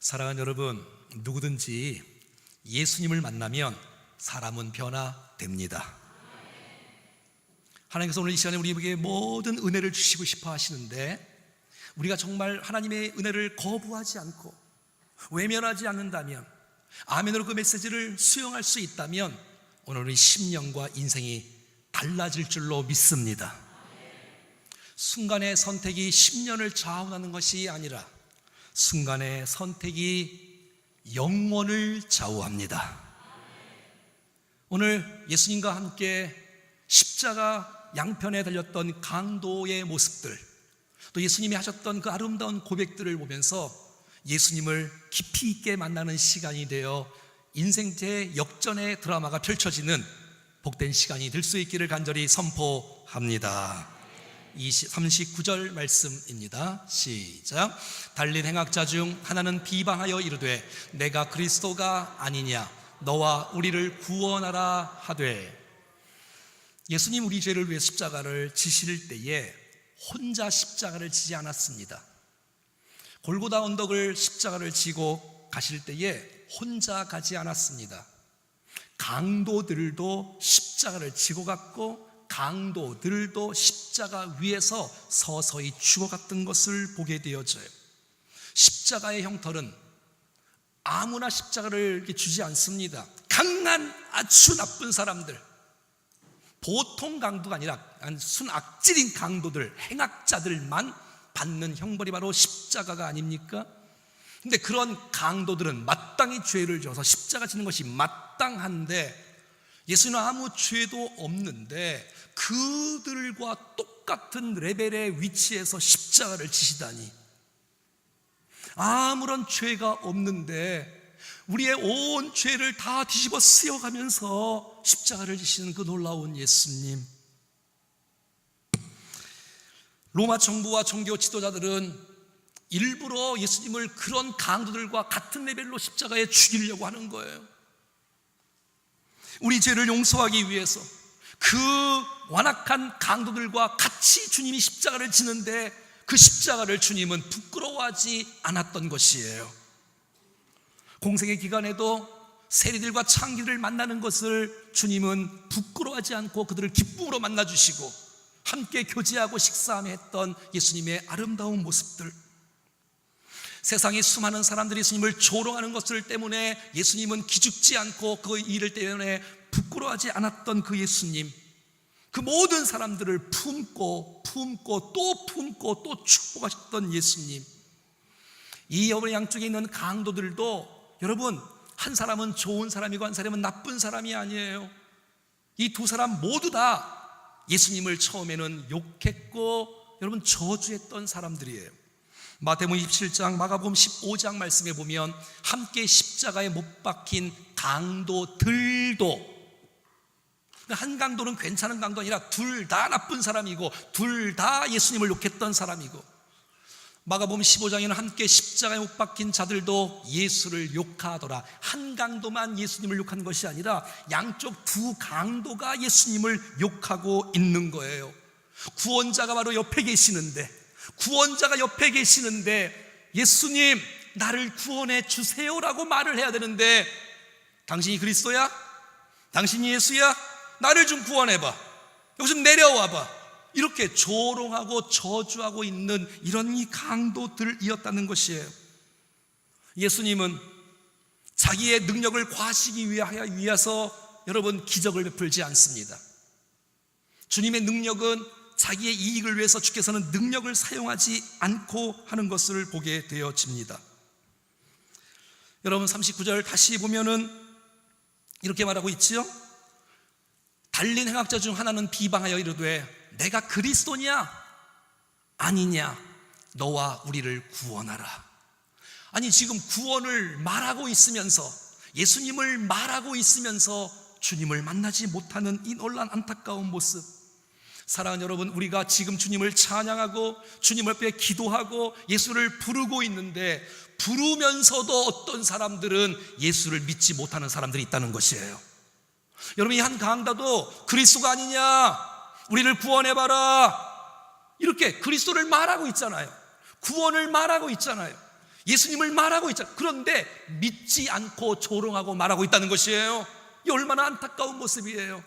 사랑하는 여러분, 누구든지 예수님을 만나면 사람은 변화됩니다. 하나님께서 오늘 이 시간에 우리에게 모든 은혜를 주시고 싶어 하시는데, 우리가 정말 하나님의 은혜를 거부하지 않고 외면하지 않는다면, 아멘으로 그 메시지를 수용할 수 있다면 오늘 우리 심령과 인생이 달라질 줄로 믿습니다. 순간의 선택이 10년을 좌우하는 것이 아니라 순간의 선택이 영원을 좌우합니다. 오늘 예수님과 함께 십자가 양편에 달렸던 강도의 모습들, 또 예수님이 하셨던 그 아름다운 고백들을 보면서 예수님을 깊이 있게 만나는 시간이 되어 인생의 역전의 드라마가 펼쳐지는 복된 시간이 될 수 있기를 간절히 선포합니다. 39절 말씀입니다. 시작. 달린 행악자 중 하나는 비방하여 이르되 내가 그리스도가 아니냐 너와 우리를 구원하라 하되, 예수님 우리 죄를 위해 십자가를 지실 때에 혼자 십자가를 지지 않았습니다. 골고다 언덕을 십자가를 지고 가실 때에 혼자 가지 않았습니다. 강도들도 십자가를 지고 갔고 강도들도 십자가 위에서 서서히 죽어갔던 것을 보게 되어져요. 십자가의 형벌은 아무나 십자가를 이렇게 주지 않습니다. 강한 아주 나쁜 사람들, 보통 강도가 아니라 순악질인 강도들, 행악자들만 받는 형벌이 바로 십자가가 아닙니까? 근데 그런 강도들은 마땅히 죄를 져서 십자가 지는 것이 마땅한데, 예수님은 아무 죄도 없는데 그들과 똑같은 레벨의 위치에서 십자가를 지시다니, 아무런 죄가 없는데 우리의 온 죄를 다 뒤집어 쓰여가면서 십자가를 지시는 그 놀라운 예수님. 로마 정부와 종교 지도자들은 일부러 예수님을 그런 강도들과 같은 레벨로 십자가에 죽이려고 하는 거예요. 우리 죄를 용서하기 위해서 그 완악한 강도들과 같이 주님이 십자가를 지는데, 그 십자가를 주님은 부끄러워하지 않았던 것이에요. 공생의 기간에도 세리들과 창기들을 만나는 것을 주님은 부끄러워하지 않고 그들을 기쁨으로 만나주시고 함께 교제하고 식사하며 했던 예수님의 아름다운 모습들, 세상의 수많은 사람들이 예수님을 조롱하는 것들 때문에 예수님은 기죽지 않고 그 일을 때문에 부끄러워하지 않았던 그 예수님, 그 모든 사람들을 품고 또 축복하셨던 예수님. 이 여러 양쪽에 있는 강도들도, 여러분, 한 사람은 좋은 사람이고 한 사람은 나쁜 사람이 아니에요. 이 두 사람 모두 다 예수님을 처음에는 욕했고 여러분 저주했던 사람들이에요. 마태복음 27장, 마가복음 15장 말씀에 보면 함께 십자가에 못 박힌 강도들도, 한 강도는 괜찮은 강도 아니라 둘 다 나쁜 사람이고 둘 다 예수님을 욕했던 사람이고, 마가복음 15장에는 함께 십자가에 못 박힌 자들도 예수를 욕하더라. 한 강도만 예수님을 욕한 것이 아니라 양쪽 두 강도가 예수님을 욕하고 있는 거예요. 구원자가 바로 옆에 계시는데, 예수님 나를 구원해 주세요라고 말을 해야 되는데, 당신이 그리스도야? 당신이 예수야? 나를 좀 구원해봐, 여기 좀 내려와봐, 이렇게 조롱하고 저주하고 있는 이런 이 강도들이었다는 것이에요. 예수님은 자기의 능력을 과시기 위해서 여러분 기적을 베풀지 않습니다. 주님의 능력은 자기의 이익을 위해서 주께서는 능력을 사용하지 않고 하는 것을 보게 되어집니다. 여러분 39절 다시 보면은 이렇게 말하고 있지요. 달린 행악자 중 하나는 비방하여 이르되 내가 그리스도냐 아니냐 너와 우리를 구원하라. 아니, 지금 구원을 말하고 있으면서, 예수님을 말하고 있으면서 주님을 만나지 못하는 이 놀란 안타까운 모습. 사랑하는 여러분, 우리가 지금 주님을 찬양하고 주님 앞에 기도하고 예수를 부르고 있는데, 부르면서도 어떤 사람들은 예수를 믿지 못하는 사람들이 있다는 것이에요. 여러분, 이 한 강다도 그리스도가 아니냐, 우리를 구원해봐라, 이렇게 그리스도를 말하고 있잖아요. 구원을 말하고 있잖아요. 예수님을 말하고 있잖아요. 그런데 믿지 않고 조롱하고 말하고 있다는 것이에요. 이 얼마나 안타까운 모습이에요.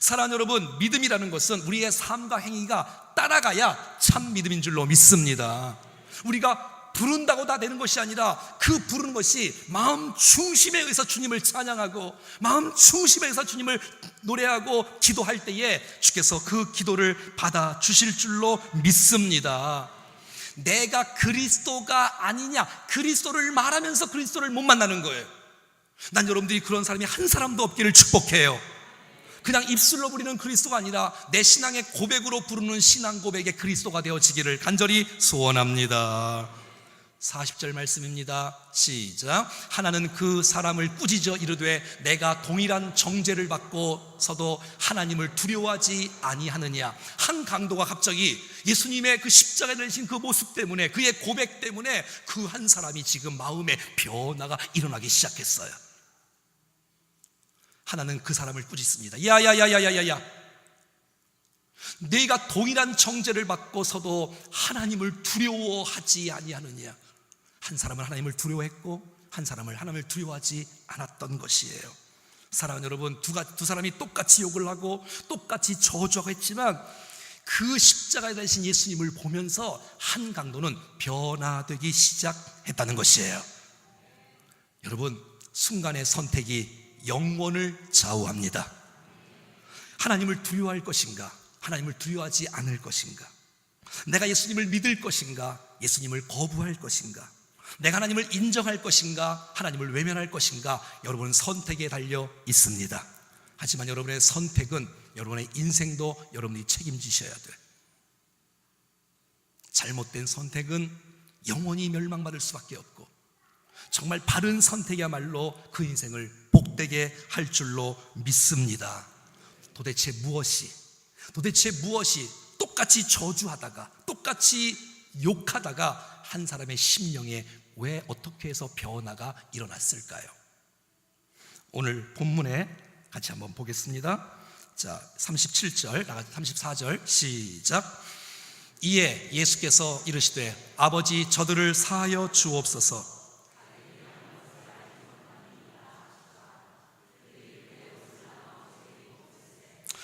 사랑하는 여러분, 믿음이라는 것은 우리의 삶과 행위가 따라가야 참 믿음인 줄로 믿습니다. 우리가 부른다고 다 되는 것이 아니라 그 부르는 것이 마음 중심에 의해서 주님을 찬양하고 마음 중심에 의해서 주님을 노래하고 기도할 때에 주께서 그 기도를 받아 주실 줄로 믿습니다. 내가 그리스도가 아니냐, 그리스도를 말하면서 그리스도를 못 만나는 거예요. 난 여러분들이 그런 사람이 한 사람도 없기를 축복해요. 그냥 입술로 부리는 그리스도가 아니라 내 신앙의 고백으로 부르는 신앙 고백의 그리스도가 되어지기를 간절히 소원합니다. 40절 말씀입니다. 시작. 하나는 그 사람을 꾸짖어 이르되 내가 동일한 정죄를 받고서도 하나님을 두려워하지 아니하느냐. 한 강도가 갑자기 예수님의 그 십자가에 달리신 그 모습 때문에, 그의 고백 때문에 그 한 사람이 지금 마음에 변화가 일어나기 시작했어요. 하나는 그 사람을 꾸짖습니다. 야야야야야야야, 네가 동일한 정죄를 받고서도 하나님을 두려워하지 아니하느냐. 한 사람은 하나님을 두려워했고 한 사람을 하나님을 두려워하지 않았던 것이에요. 사랑하는 여러분, 두 사람이 똑같이 욕을 하고 똑같이 저주하고 했지만 그 십자가에 달리신 예수님을 보면서 한 강도는 변화되기 시작했다는 것이에요. 여러분, 순간의 선택이 영혼을 좌우합니다. 하나님을 두려워할 것인가, 하나님을 두려워하지 않을 것인가, 내가 예수님을 믿을 것인가, 예수님을 거부할 것인가, 내가 하나님을 인정할 것인가, 하나님을 외면할 것인가, 여러분은 선택에 달려 있습니다. 하지만 여러분의 선택은 여러분의 인생도 여러분이 책임지셔야 돼. 잘못된 선택은 영원히 멸망받을 수밖에 없고, 정말 바른 선택이야말로 그 인생을 복되게 할 줄로 믿습니다. 도대체 무엇이 똑같이 저주하다가 똑같이 욕하다가 한 사람의 심령에 왜 어떻게 해서 변화가 일어났을까요? 오늘 본문에 같이 한번 보겠습니다. 자, 37절, 34절 시작. 이에 예수께서 이르시되 아버지 저들을 사하여 주옵소서.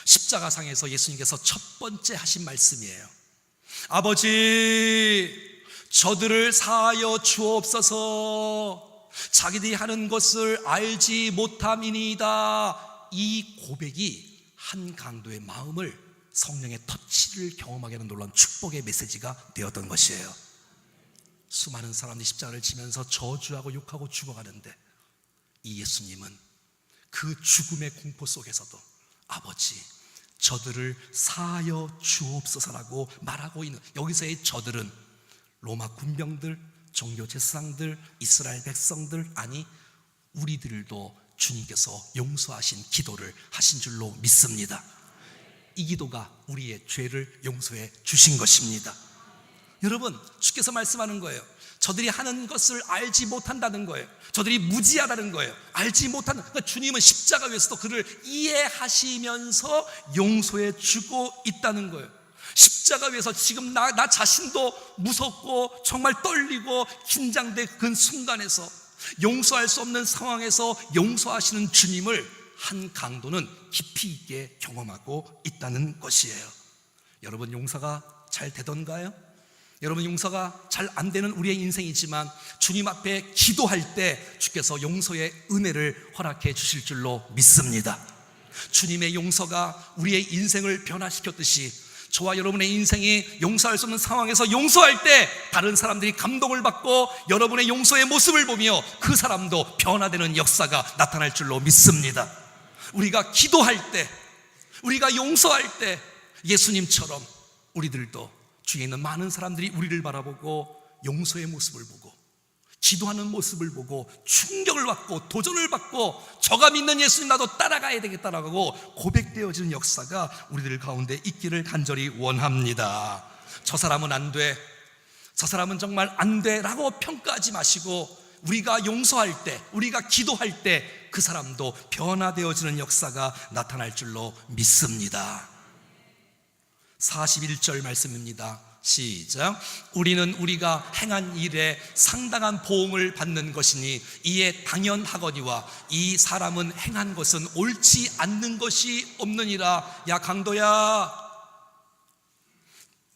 십자가상에서 예수님께서 첫 번째 하신 말씀이에요. 아버지 저들을 사하여 주옵소서. 자기들이 하는 것을 알지 못함이니이다. 이 고백이 한 강도의 마음을 성령의 터치를 경험하게 하는 놀라운 축복의 메시지가 되었던 것이에요. 수많은 사람들이 십자가를 지면서 저주하고 욕하고 죽어가는데 이 예수님은 그 죽음의 공포 속에서도 아버지 저들을 사하여 주옵소서라고 말하고 있는, 여기서의 저들은 로마 군병들, 종교 제사장들, 이스라엘 백성들, 아니 우리들도 주님께서 용서하신 기도를 하신 줄로 믿습니다. 이 기도가 우리의 죄를 용서해 주신 것입니다. 여러분, 주께서 말씀하는 거예요. 저들이 하는 것을 알지 못한다는 거예요. 저들이 무지하다는 거예요. 알지 못한다. 그러니까 주님은 십자가 위에서도 그를 이해하시면서 용서해 주고 있다는 거예요. 십자가 위에서 지금 나 자신도 무섭고 정말 떨리고 긴장된 그 순간에서, 용서할 수 없는 상황에서 용서하시는 주님을 한 강도는 깊이 있게 경험하고 있다는 것이에요. 여러분, 용서가 잘 되던가요? 여러분, 용서가 잘 안 되는 우리의 인생이지만 주님 앞에 기도할 때 주께서 용서의 은혜를 허락해 주실 줄로 믿습니다. 주님의 용서가 우리의 인생을 변화시켰듯이 저와 여러분의 인생이 용서할 수 없는 상황에서 용서할 때 다른 사람들이 감동을 받고 여러분의 용서의 모습을 보며 그 사람도 변화되는 역사가 나타날 줄로 믿습니다. 우리가 기도할 때, 우리가 용서할 때 예수님처럼 우리들도 주위에 있는 많은 사람들이 우리를 바라보고 용서의 모습을 보고 기도하는 모습을 보고 충격을 받고 도전을 받고 저가 믿는 예수님 나도 따라가야 되겠다라고 고백되어지는 역사가 우리들 가운데 있기를 간절히 원합니다. 저 사람은 안 돼, 저 사람은 정말 안 돼 라고 평가하지 마시고 우리가 용서할 때, 우리가 기도할 때 그 사람도 변화되어지는 역사가 나타날 줄로 믿습니다. 41절 말씀입니다. 시작. 우리는 우리가 행한 일에 상당한 보응을 받는 것이니 이에 당연하거니와 이 사람은 행한 것은 옳지 않는 것이 없느니라. 야 강도야,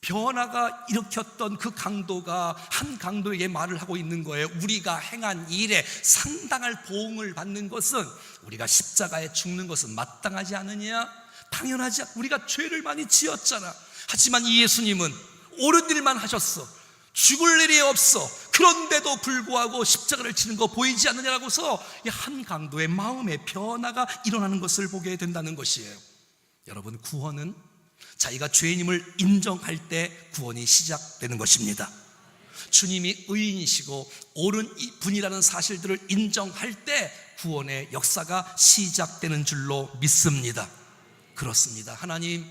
변화가 일으켰던 그 강도가 한 강도에게 말을 하고 있는 거예요. 우리가 행한 일에 상당한 보응을 받는 것은, 우리가 십자가에 죽는 것은 마땅하지 않느냐? 당연하지. 우리가 죄를 많이 지었잖아. 하지만 이 예수님은 옳은 일만 하셨어. 죽을 일이 없어. 그런데도 불구하고 십자가를 치는 거 보이지 않느냐라고서 한 강도의 마음의 변화가 일어나는 것을 보게 된다는 것이에요. 여러분, 구원은 자기가 죄인임을 인정할 때 구원이 시작되는 것입니다. 주님이 의인이시고 옳은 분이라는 사실들을 인정할 때 구원의 역사가 시작되는 줄로 믿습니다. 그렇습니다. 하나님,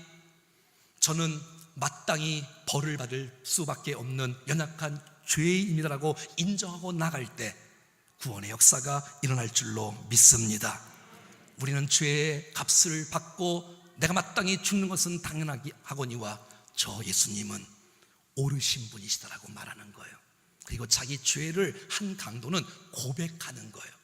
저는 마땅히 벌을 받을 수밖에 없는 연약한 죄인이라고 인정하고 나갈 때 구원의 역사가 일어날 줄로 믿습니다. 우리는 죄의 값을 받고 내가 마땅히 죽는 것은 당연하거니와 저 예수님은 옳으신 분이시다라고 말하는 거예요. 그리고 자기 죄를 한 강도는 고백하는 거예요.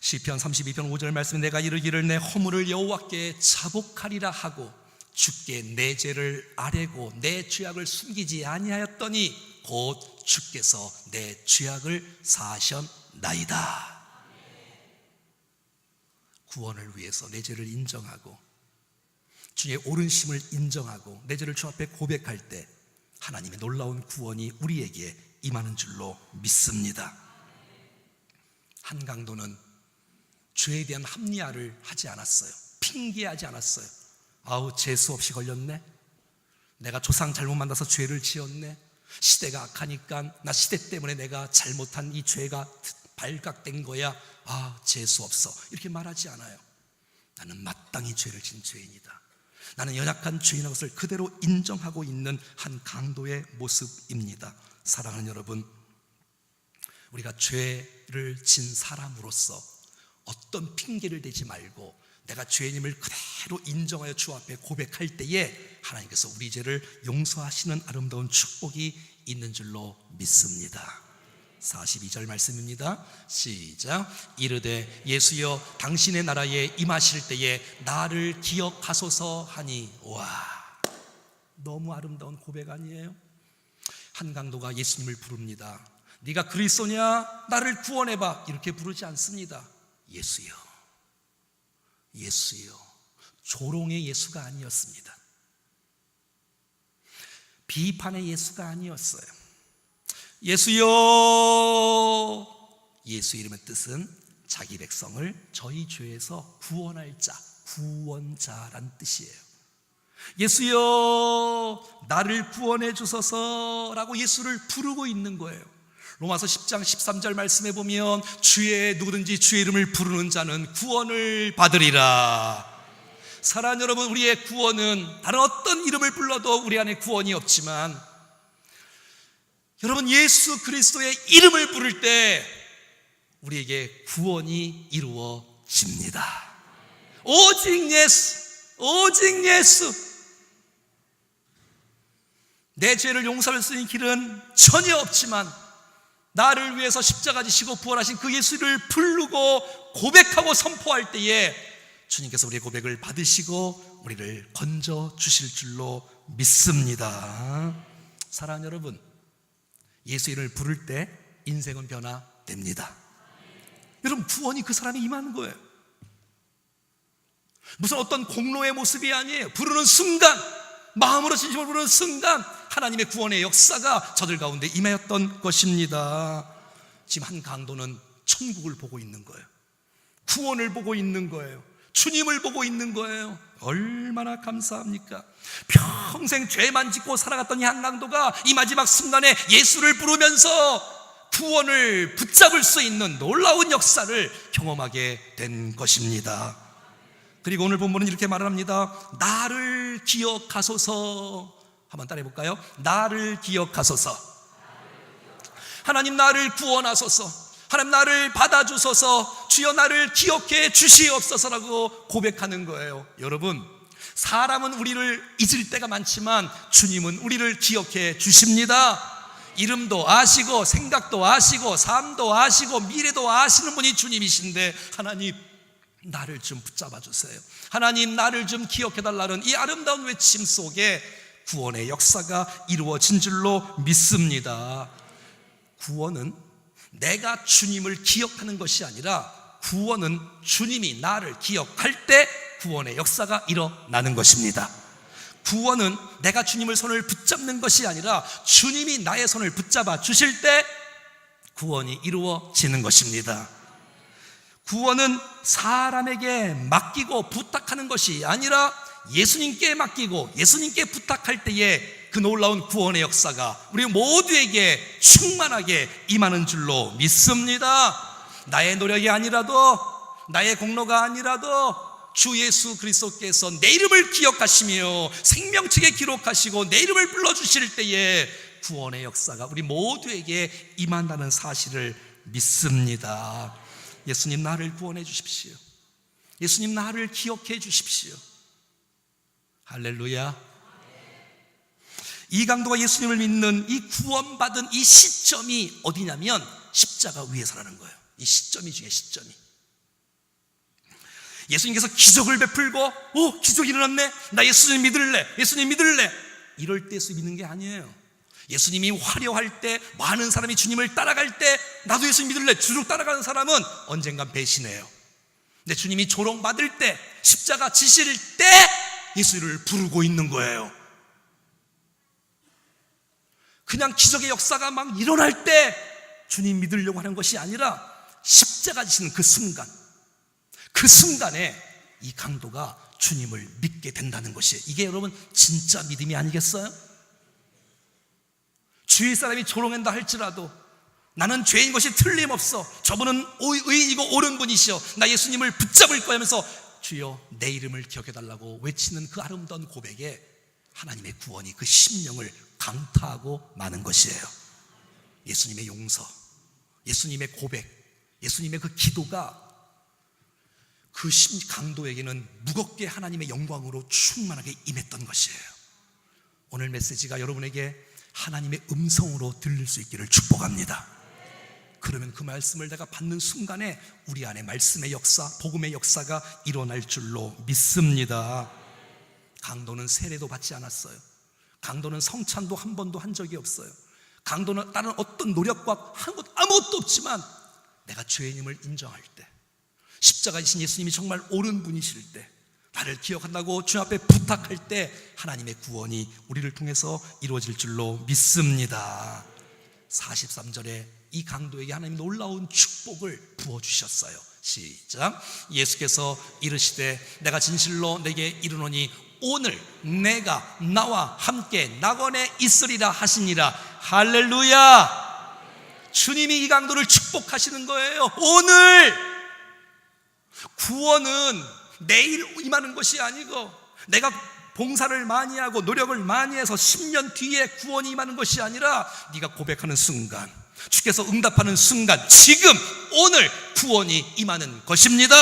시편 32편 5절 말씀에 내가 이르기를 내 허물을 여호와께 자복하리라 하고 주께 내 죄를 아뢰고 내 죄악을 숨기지 아니하였더니 곧 주께서 내 죄악을 사하셨나이다. 구원을 위해서 내 죄를 인정하고 주의 옳으심을 인정하고 내 죄를 주 앞에 고백할 때 하나님의 놀라운 구원이 우리에게 임하는 줄로 믿습니다. 한 강도는 죄에 대한 합리화를 하지 않았어요. 핑계하지 않았어요. 아우, 재수 없이 걸렸네. 내가 조상 잘못 만나서 죄를 지었네. 시대가 악하니까 나 시대 때문에 내가 잘못한 이 죄가 발각된 거야. 아, 재수 없어. 이렇게 말하지 않아요. 나는 마땅히 죄를 진 죄인이다. 나는 연약한 죄인인 것을 그대로 인정하고 있는 한 강도의 모습입니다. 사랑하는 여러분, 우리가 죄를 진 사람으로서 어떤 핑계를 대지 말고 내가 죄인임을 그대로 인정하여 주 앞에 고백할 때에 하나님께서 우리 죄를 용서하시는 아름다운 축복이 있는 줄로 믿습니다. 42절 말씀입니다. 시작. 이르되 예수여 당신의 나라에 임하실 때에 나를 기억하소서 하니. 와, 너무 아름다운 고백 아니에요? 한 강도가 예수님을 부릅니다. 네가 그리스도냐? 나를 구원해봐. 이렇게 부르지 않습니다. 예수여, 예수여. 조롱의 예수가 아니었습니다. 비판의 예수가 아니었어요. 예수여. 예수 이름의 뜻은 자기 백성을 저희 죄에서 구원할 자, 구원자란 뜻이에요. 예수여 나를 구원해 주소서라고 예수를 부르고 있는 거예요. 로마서 10장 13절 말씀에 보면 주의 누구든지 주의 이름을 부르는 자는 구원을 받으리라. 사랑하는 여러분, 우리의 구원은 다른 어떤 이름을 불러도 우리 안에 구원이 없지만 여러분, 예수 그리스도의 이름을 부를 때 우리에게 구원이 이루어집니다. 오직 예수, 오직 예수. 내 죄를 용서할 수 있는 길은 전혀 없지만 나를 위해서 십자가 지시고 부활하신 그 예수를 부르고 고백하고 선포할 때에 주님께서 우리의 고백을 받으시고 우리를 건져 주실 줄로 믿습니다. 사랑하는 여러분, 예수 이름을 부를 때 인생은 변화됩니다. 여러분, 구원이 그 사람이 임하는 거예요. 무슨 어떤 공로의 모습이 아니에요. 부르는 순간, 마음으로 진심으로 부르는 순간 하나님의 구원의 역사가 저들 가운데 임하였던 것입니다. 지금 한 강도는 천국을 보고 있는 거예요. 구원을 보고 있는 거예요. 주님을 보고 있는 거예요. 얼마나 감사합니까? 평생 죄만 짓고 살아갔던 이 한 강도가 이 마지막 순간에 예수를 부르면서 구원을 붙잡을 수 있는 놀라운 역사를 경험하게 된 것입니다. 그리고 오늘 본문은 이렇게 말합니다. 나를 기억하소서. 한번 따라해 볼까요? 나를 기억하소서. 하나님, 나를 구원하소서. 하나님, 나를 받아주소서. 주여 나를 기억해 주시옵소서라고 고백하는 거예요. 여러분, 사람은 우리를 잊을 때가 많지만 주님은 우리를 기억해 주십니다. 이름도 아시고 생각도 아시고 삶도 아시고 미래도 아시는 분이 주님이신데, 하나님 나를 좀 붙잡아 주세요. 하나님 나를 좀 기억해 달라는 이 아름다운 외침 속에 구원의 역사가 이루어진 줄로 믿습니다. 구원은 내가 주님을 기억하는 것이 아니라, 구원은 주님이 나를 기억할 때 구원의 역사가 일어나는 것입니다. 구원은 내가 주님을 손을 붙잡는 것이 아니라 주님이 나의 손을 붙잡아 주실 때 구원이 이루어지는 것입니다. 구원은 사람에게 맡기고 부탁하는 것이 아니라 예수님께 맡기고 예수님께 부탁할 때에 그 놀라운 구원의 역사가 우리 모두에게 충만하게 임하는 줄로 믿습니다. 나의 노력이 아니라도, 나의 공로가 아니라도 주 예수 그리스도께서 내 이름을 기억하시며 생명책에 기록하시고 내 이름을 불러주실 때에 구원의 역사가 우리 모두에게 임한다는 사실을 믿습니다. 예수님 나를 구원해 주십시오. 예수님 나를 기억해 주십시오. 할렐루야. 이 강도가 예수님을 믿는 이 구원받은 이 시점이 어디냐면 십자가 위에서라는 거예요. 이 시점이 중에 시점이. 예수님께서 기적을 베풀고 기적이 일어났네, 나 예수님 믿을래, 예수님 믿을래, 이럴 때 예수 믿는 게 아니에요. 예수님이 화려할 때, 많은 사람이 주님을 따라갈 때 나도 예수님 믿을래 주룩 따라가는 사람은 언젠간 배신해요. 근데 주님이 조롱받을 때, 십자가 지실 때 예수를 부르고 있는 거예요. 그냥 기적의 역사가 막 일어날 때 주님 믿으려고 하는 것이 아니라 십자가 지시는 그 순간, 그 순간에 이 강도가 주님을 믿게 된다는 것이에요. 이게 여러분 진짜 믿음이 아니겠어요? 주위 사람이 조롱한다 할지라도 나는 죄인 것이 틀림없어, 저분은 의인이고 옳은 분이시여, 나 예수님을 붙잡을 거야 하면서 주여 내 이름을 기억해달라고 외치는 그 아름다운 고백에 하나님의 구원이 그 심령을 강타하고 마는 것이에요. 예수님의 용서, 예수님의 고백, 예수님의 그 기도가 그 강도에게는 무겁게 하나님의 영광으로 충만하게 임했던 것이에요. 오늘 메시지가 여러분에게 하나님의 음성으로 들릴 수 있기를 축복합니다. 그러면 그 말씀을 내가 받는 순간에 우리 안에 말씀의 역사, 복음의 역사가 일어날 줄로 믿습니다. 강도는 세례도 받지 않았어요. 강도는 성찬도 한 번도 한 적이 없어요. 강도는 다른 어떤 노력과 아무것도 없지만 내가 죄인임을 인정할 때, 십자가이신 예수님이 정말 옳은 분이실 때, 나를 기억한다고 주 앞에 부탁할 때 하나님의 구원이 우리를 통해서 이루어질 줄로 믿습니다. 43절에 이 강도에게 하나님 놀라운 축복을 부어주셨어요. 시작. 예수께서 이르시되 내가 진실로 내게 이르노니 오늘 내가 나와 함께 낙원에 있으리라 하시니라. 할렐루야. 주님이 이 강도를 축복하시는 거예요. 오늘. 구원은 내일 임하는 것이 아니고, 내가 봉사를 많이 하고 노력을 많이 해서 10년 뒤에 구원이 임하는 것이 아니라 네가 고백하는 순간, 주께서 응답하는 순간, 지금 오늘 구원이 임하는 것입니다.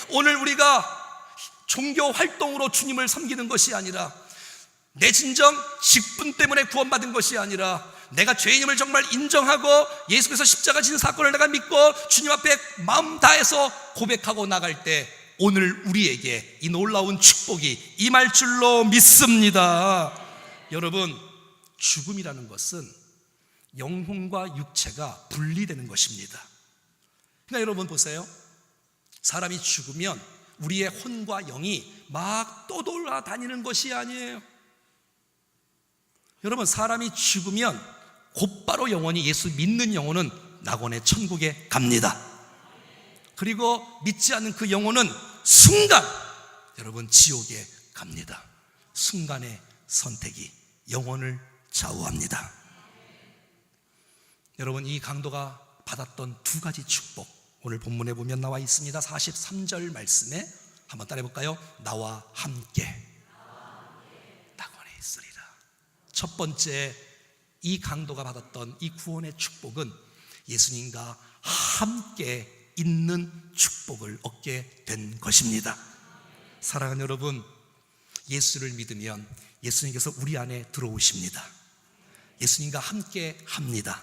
오늘 우리가 종교 활동으로 주님을 섬기는 것이 아니라, 내 진정 직분 때문에 구원받은 것이 아니라, 내가 죄인임을 정말 인정하고 예수께서 십자가 진 사건을 내가 믿고 주님 앞에 마음 다해서 고백하고 나갈 때 오늘 우리에게 이 놀라운 축복이 임할 줄로 믿습니다. 여러분, 죽음이라는 것은 영혼과 육체가 분리되는 것입니다. 그러니까 여러분 보세요. 사람이 죽으면 우리의 혼과 영이 막 떠돌아다니는 것이 아니에요. 여러분, 사람이 죽으면 곧바로 영혼이, 예수 믿는 영혼은 낙원의 천국에 갑니다. 그리고 믿지 않는 그 영혼은 순간 여러분 지옥에 갑니다. 순간의 선택이 영혼을 좌우합니다. 여러분, 이 강도가 받았던 두 가지 축복, 오늘 본문에 보면 나와 있습니다. 43절 말씀에 한번 따라해 볼까요? 나와 함께 낙원에 있으리라. 첫 번째, 이 강도가 받았던 이 구원의 축복은 예수님과 함께 있는 축복을 얻게 된 것입니다. 사랑하는 여러분, 예수를 믿으면 예수님께서 우리 안에 들어오십니다. 예수님과 함께 합니다.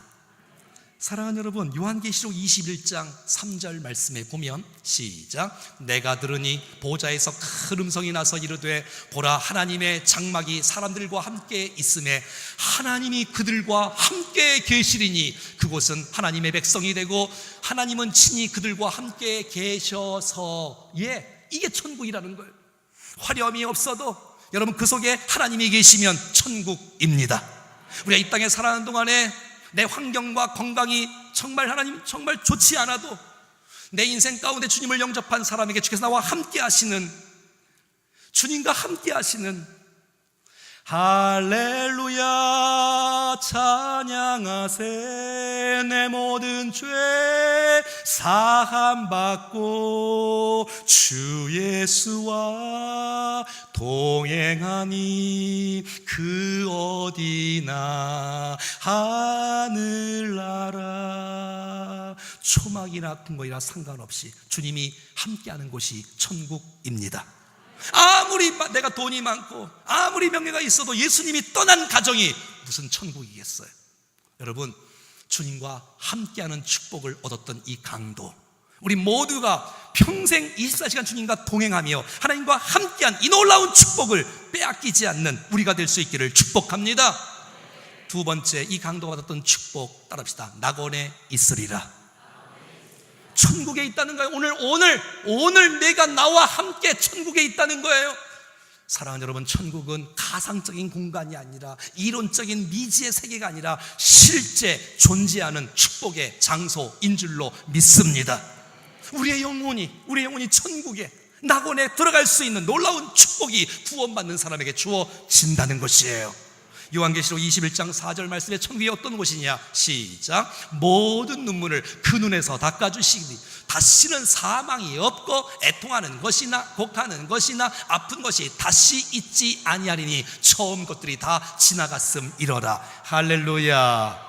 사랑하는 여러분, 요한계시록 21장 3절 말씀에 보면 시작. 내가 들으니 보좌에서 큰 음성이 나서 이르되 보라, 하나님의 장막이 사람들과 함께 있음에 하나님이 그들과 함께 계시리니 그곳은 하나님의 백성이 되고 하나님은 친히 그들과 함께 계셔서. 이게 천국이라는 거예요. 화려함이 없어도 여러분 그 속에 하나님이 계시면 천국입니다. 우리가 이 땅에 살아가는 동안에 내 환경과 건강이 정말 하나님 정말 좋지 않아도 내 인생 가운데 주님을 영접한 사람에게 주께서 나와 함께 하시는, 주님과 함께 하시는 할렐루야 찬양하세 내 모든 죄 사함받고 주 예수와 동행하니 그 어디나 하늘나라. 초막이나 큰 거이나 상관없이 주님이 함께하는 곳이 천국입니다. 아무리 내가 돈이 많고 아무리 명예가 있어도 예수님이 떠난 가정이 무슨 천국이겠어요? 여러분, 주님과 함께하는 축복을 얻었던 이 강도, 우리 모두가 평생 24시간 주님과 동행하며 하나님과 함께한 이 놀라운 축복을 빼앗기지 않는 우리가 될 수 있기를 축복합니다. 두 번째, 이 강도가 받았던 축복 따라합시다. 낙원에 있으리라. 천국에 있다는 거예요. 오늘 내가 나와 함께 천국에 있다는 거예요. 사랑하는 여러분, 천국은 가상적인 공간이 아니라 이론적인 미지의 세계가 아니라 실제 존재하는 축복의 장소인 줄로 믿습니다. 우리의 영혼이 천국에 낙원에 들어갈 수 있는 놀라운 축복이 구원받는 사람에게 주어진다는 것이에요. 요한계시록 21장 4절 말씀에 천국이 어떤 곳이냐? 시작. 모든 눈물을 그 눈에서 닦아주시니 다시는 사망이 없고 애통하는 것이나 곡하는 것이나 아픈 것이 다시 있지 아니하리니 처음 것들이 다 지나갔음이러라. 할렐루야.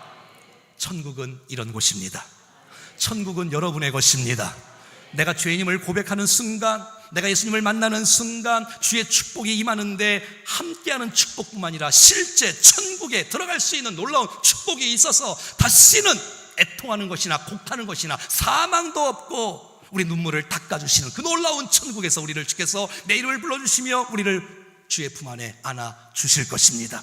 천국은 이런 곳입니다. 천국은 여러분의 것입니다. 내가 죄인임을 고백하는 순간, 내가 예수님을 만나는 순간 주의 축복이 임하는데 함께하는 축복뿐만 아니라 실제 천국에 들어갈 수 있는 놀라운 축복이 있어서 다시는 애통하는 것이나 곡하는 것이나 사망도 없고 우리 눈물을 닦아주시는 그 놀라운 천국에서 우리를 주께서 내 이름을 불러주시며 우리를 주의 품 안에 안아주실 것입니다.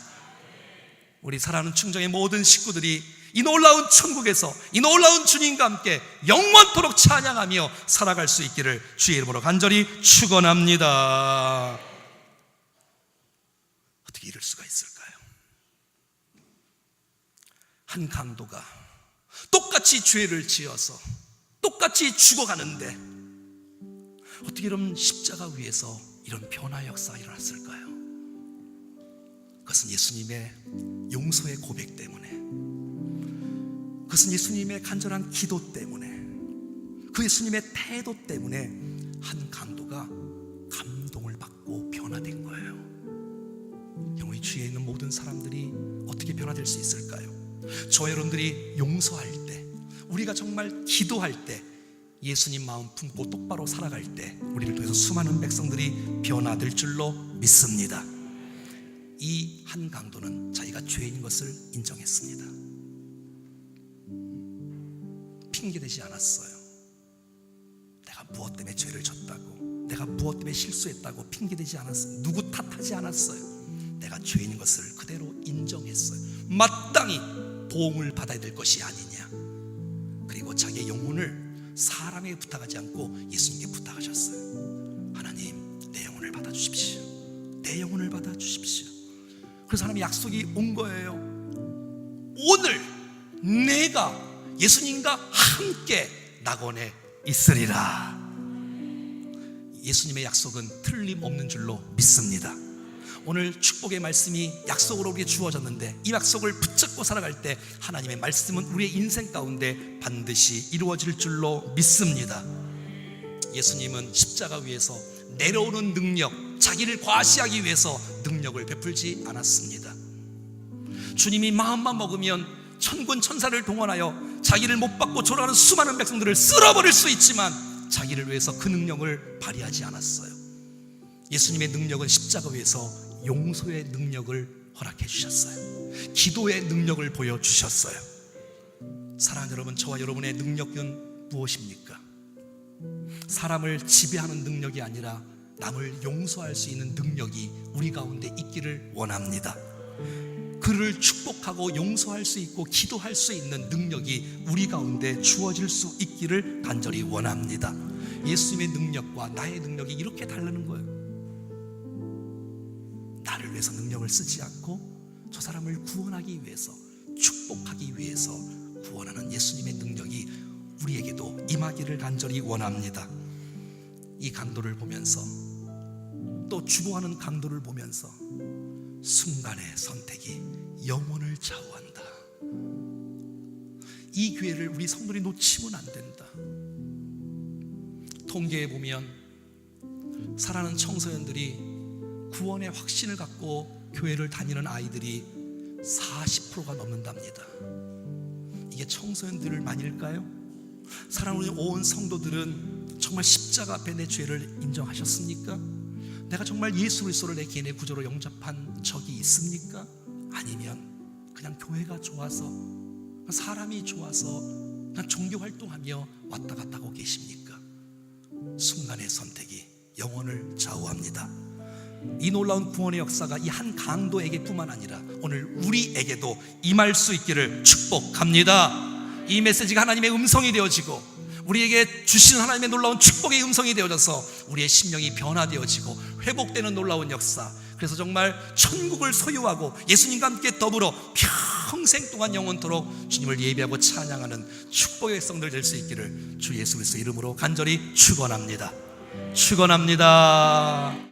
우리 사랑하는 충정의 모든 식구들이 이 놀라운 천국에서 이 놀라운 주님과 함께 영원토록 찬양하며 살아갈 수 있기를 주의 이름으로 간절히 축원합니다. 어떻게 이럴 수가 있을까요? 한 강도가 똑같이 죄를 지어서 똑같이 죽어가는데 어떻게 이런 십자가 위에서 이런 변화 역사가 일어났을까요? 그것은 예수님의 용서의 고백 때문에, 그것은 예수님의 간절한 기도 때문에, 그 예수님의 태도 때문에 한 강도가 감동을 받고 변화된 거예요. 영혼이 주위에 있는 모든 사람들이 어떻게 변화될 수 있을까요? 저 여러분들이 용서할 때, 우리가 정말 기도할 때, 예수님 마음 품고 똑바로 살아갈 때 우리를 통해서 수많은 백성들이 변화될 줄로 믿습니다. 이 한 강도는 자기가 죄인 것을 인정했습니다. 핑계대지 않았어요. 내가 무엇 때문에 죄를 졌다고, 내가 무엇 때문에 실수했다고 핑계대지 않았어요. 누구 탓하지 않았어요. 내가 죄인인 것을 그대로 인정했어요. 마땅히 보응을 받아야 될 것이 아니냐. 그리고 자기의 영혼을 사람에게 부탁하지 않고 예수님께 부탁하셨어요. 하나님, 내 영혼을 받아주십시오. 내 영혼을 받아주십시오. 그 사람이 약속이 온 거예요. 오늘 내가 예수님과 함께 낙원에 있으리라. 예수님의 약속은 틀림없는 줄로 믿습니다. 오늘 축복의 말씀이 약속으로 우리에게 주어졌는데 이 약속을 붙잡고 살아갈 때 하나님의 말씀은 우리의 인생 가운데 반드시 이루어질 줄로 믿습니다. 예수님은 십자가 위에서 내려오는 능력, 자기를 과시하기 위해서 능력을 베풀지 않았습니다. 주님이 마음만 먹으면 천군 천사를 동원하여 자기를 못 받고 졸아가는 수많은 백성들을 쓸어버릴 수 있지만 자기를 위해서 그 능력을 발휘하지 않았어요. 예수님의 능력은 십자가 위에서 용서의 능력을 허락해 주셨어요. 기도의 능력을 보여주셨어요. 사랑하는 여러분, 저와 여러분의 능력은 무엇입니까? 사람을 지배하는 능력이 아니라 남을 용서할 수 있는 능력이 우리 가운데 있기를 원합니다. 그를 축복하고 용서할 수 있고 기도할 수 있는 능력이 우리 가운데 주어질 수 있기를 간절히 원합니다. 예수님의 능력과 나의 능력이 이렇게 다르는 거예요. 나를 위해서 능력을 쓰지 않고 저 사람을 구원하기 위해서, 축복하기 위해서 구원하는 예수님의 능력이 우리에게도 임하기를 간절히 원합니다. 이 강도를 보면서, 또 죽어가는 강도를 보면서 순간의 선택이 영혼을 좌우한다. 이 기회를 우리 성도들이 놓치면 안 된다. 통계에 보면 사랑하는 청소년들이 구원의 확신을 갖고 교회를 다니는 아이들이 40%가 넘는답니다. 이게 청소년들만일까요? 사랑하는 온 성도들은 정말 십자가 앞에 내 죄를 인정하셨습니까? 내가 정말 예수 그리스도를 내 개인의 구조로 영접한 적이 있습니까? 아니면 그냥 교회가 좋아서, 사람이 좋아서 그냥 종교 활동하며 왔다 갔다 하고 계십니까? 순간의 선택이 영혼을 좌우합니다. 이 놀라운 구원의 역사가 이 한 강도에게 뿐만 아니라 오늘 우리에게도 임할 수 있기를 축복합니다. 이 메시지가 하나님의 음성이 되어지고 우리에게 주시는 하나님의 놀라운 축복의 음성이 되어져서 우리의 심령이 변화되어지고 회복되는 놀라운 역사, 그래서 정말 천국을 소유하고 예수님과 함께 더불어 평생 동안 영원토록 주님을 예배하고 찬양하는 축복의 백성들 될 수 있기를 주 예수 그리스도의 이름으로 간절히 축원합니다. 축원합니다.